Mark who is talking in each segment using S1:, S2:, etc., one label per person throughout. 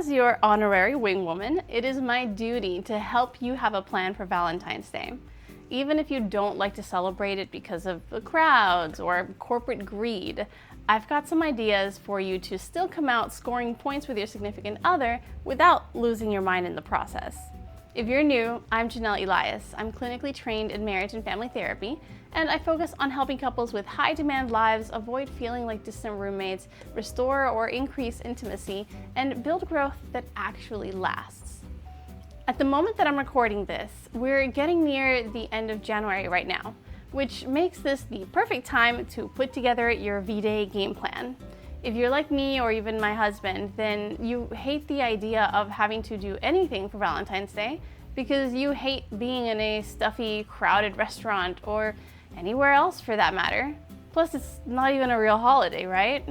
S1: As your honorary wingwoman, it is my duty to help you have a plan for Valentine's Day. Even if you don't like to celebrate it because of the crowds or corporate greed, I've got some ideas for you to still come out scoring points with your significant other without losing your mind in the process. If you're new, I'm Jennell Elias. I'm clinically trained in marriage and family therapy, and I focus on helping couples with high-demand lives avoid feeling like distant roommates, restore or increase intimacy, and build growth that actually lasts. At the moment that I'm recording this, we're getting near the end of January right now, which makes this the perfect time to put together your V-Day game plan. If you're like me or even my husband, then you hate the idea of having to do anything for Valentine's Day because you hate being in a stuffy, crowded restaurant or anywhere else for that matter. Plus, it's not even a real holiday, right?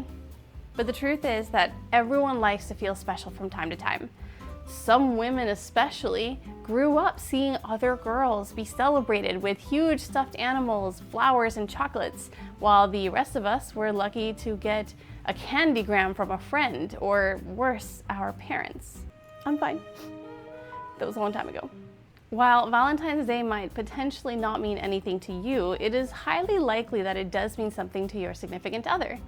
S1: But the truth is that everyone likes to feel special from time to time. Some women especially grew up seeing other girls be celebrated with huge stuffed animals, flowers, and chocolates, while the rest of us were lucky to get a candygram from a friend, or worse, our parents. I'm fine. That was a long time ago. While Valentine's Day might potentially not mean anything to you, it is highly likely that it does mean something to your significant other,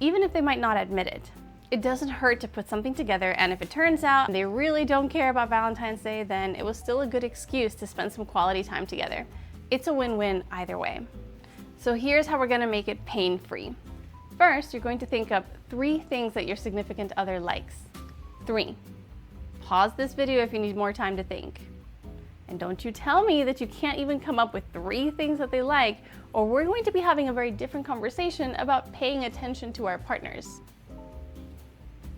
S1: even if they might not admit it. It doesn't hurt to put something together, and if it turns out they really don't care about Valentine's Day, then it was still a good excuse to spend some quality time together. It's a win-win either way. So here's how we're gonna make it pain-free. First, you're going to think up 3 things that your significant other likes. 3. Pause this video if you need more time to think. And don't you tell me that you can't even come up with 3 things that they like, or we're going to be having a very different conversation about paying attention to our partners.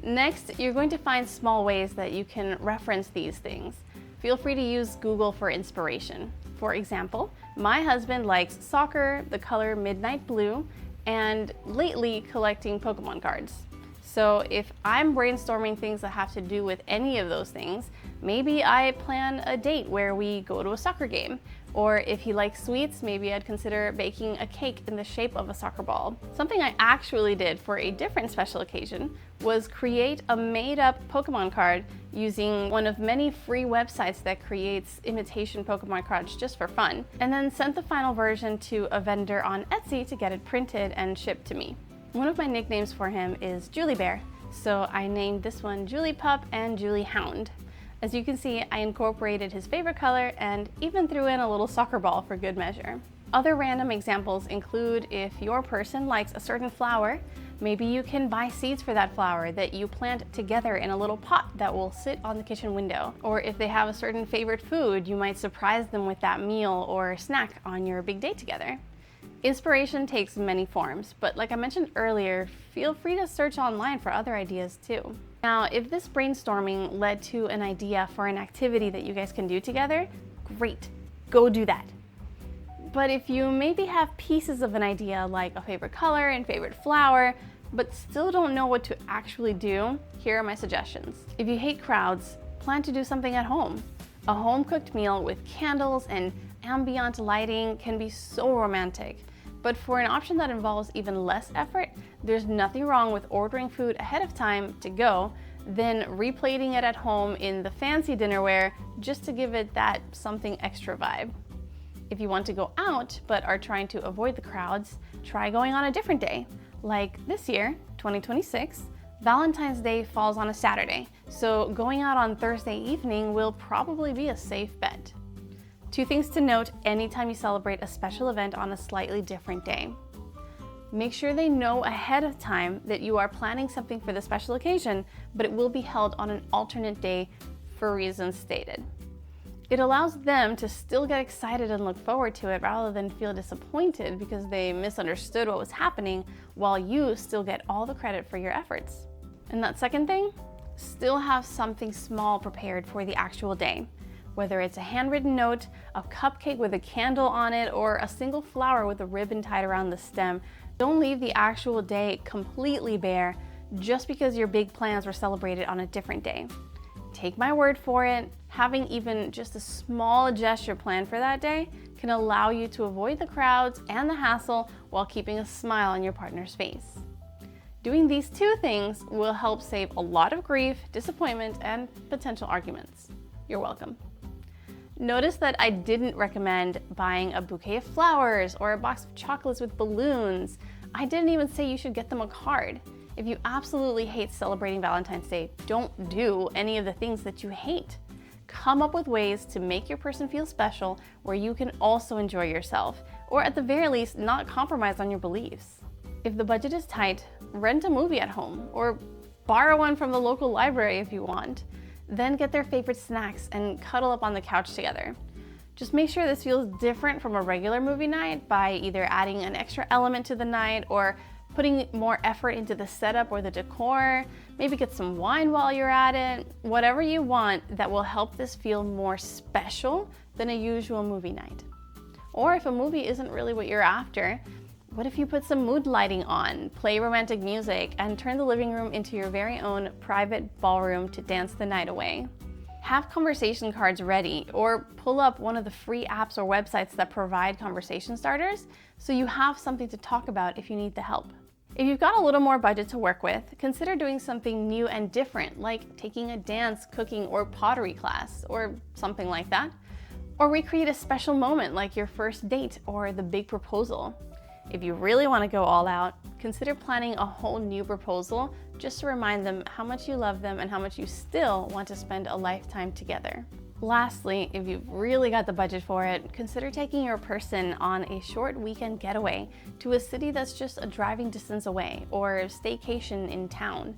S1: Next, you're going to find small ways that you can reference these things. Feel free to use Google for inspiration. For example, my husband likes soccer, the color midnight blue, and lately collecting Pokemon cards. So if I'm brainstorming things that have to do with any of those things, maybe I plan a date where we go to a soccer game. Or if he likes sweets, maybe I'd consider baking a cake in the shape of a soccer ball. Something I actually did for a different special occasion was create a made-up Pokemon card using one of many free websites that creates imitation Pokemon cards just for fun, and then sent the final version to a vendor on Etsy to get it printed and shipped to me. One of my nicknames for him is Julie Bear, so I named this one Julie Pup and Julie Hound. As you can see, I incorporated his favorite color and even threw in a little soccer ball for good measure. Other random examples include if your person likes a certain flower, maybe you can buy seeds for that flower that you plant together in a little pot that will sit on the kitchen window. Or if they have a certain favorite food, you might surprise them with that meal or snack on your big date together. Inspiration takes many forms, but like I mentioned earlier, feel free to search online for other ideas too. Now, if this brainstorming led to an idea for an activity that you guys can do together, great, go do that. But if you maybe have pieces of an idea like a favorite color and favorite flower, but still don't know what to actually do, here are my suggestions. If you hate crowds, plan to do something at home. A home-cooked meal with candles and ambient lighting can be so romantic. But for an option that involves even less effort, there's nothing wrong with ordering food ahead of time to go, then replating it at home in the fancy dinnerware just to give it that something extra vibe. If you want to go out but are trying to avoid the crowds, try going on a different day. Like this year, 2026, Valentine's Day falls on a Saturday, so going out on Thursday evening will probably be a safe bet. 2 things to note anytime you celebrate a special event on a slightly different day. Make sure they know ahead of time that you are planning something for the special occasion, but it will be held on an alternate day for reasons stated. It allows them to still get excited and look forward to it rather than feel disappointed because they misunderstood what was happening, while you still get all the credit for your efforts. And that second thing, still have something small prepared for the actual day. Whether it's a handwritten note, a cupcake with a candle on it, or a single flower with a ribbon tied around the stem, don't leave the actual day completely bare just because your big plans were celebrated on a different day. Take my word for it, having even just a small gesture planned for that day can allow you to avoid the crowds and the hassle while keeping a smile on your partner's face. Doing these two things will help save a lot of grief, disappointment, and potential arguments. You're welcome. Notice that I didn't recommend buying a bouquet of flowers or a box of chocolates with balloons. I didn't even say you should get them a card. If you absolutely hate celebrating Valentine's Day, don't do any of the things that you hate. Come up with ways to make your person feel special where you can also enjoy yourself, or at the very least, not compromise on your beliefs. If the budget is tight, rent a movie at home, or borrow one from the local library if you want. Then get their favorite snacks and cuddle up on the couch together. Just make sure this feels different from a regular movie night by either adding an extra element to the night or putting more effort into the setup or the decor. Maybe get some wine while you're at it. Whatever you want that will help this feel more special than a usual movie night. Or if a movie isn't really what you're after, what if you put some mood lighting on, play romantic music, and turn the living room into your very own private ballroom to dance the night away? Have conversation cards ready, or pull up one of the free apps or websites that provide conversation starters so you have something to talk about if you need the help. If you've got a little more budget to work with, consider doing something new and different, like taking a dance, cooking, or pottery class, or something like that. Or recreate a special moment like your first date or the big proposal. If you really want to go all out, consider planning a whole new proposal just to remind them how much you love them and how much you still want to spend a lifetime together. Lastly, if you've really got the budget for it, consider taking your person on a short weekend getaway to a city that's just a driving distance away, or a staycation in town.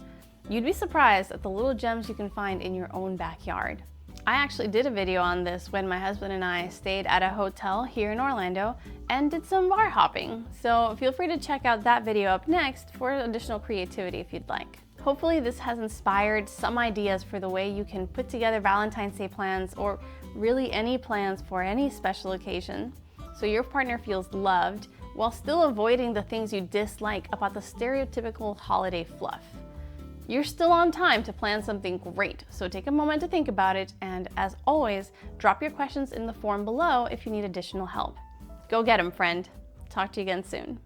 S1: You'd be surprised at the little gems you can find in your own backyard. I actually did a video on this when my husband and I stayed at a hotel here in Orlando and did some bar hopping. So feel free to check out that video up next for additional creativity if you'd like. Hopefully this has inspired some ideas for the way you can put together Valentine's Day plans, or really any plans for any special occasion, so your partner feels loved while still avoiding the things you dislike about the stereotypical holiday fluff. You're still on time to plan something great, so take a moment to think about it, and as always, drop your questions in the form below if you need additional help. Go get 'em, friend. Talk to you again soon.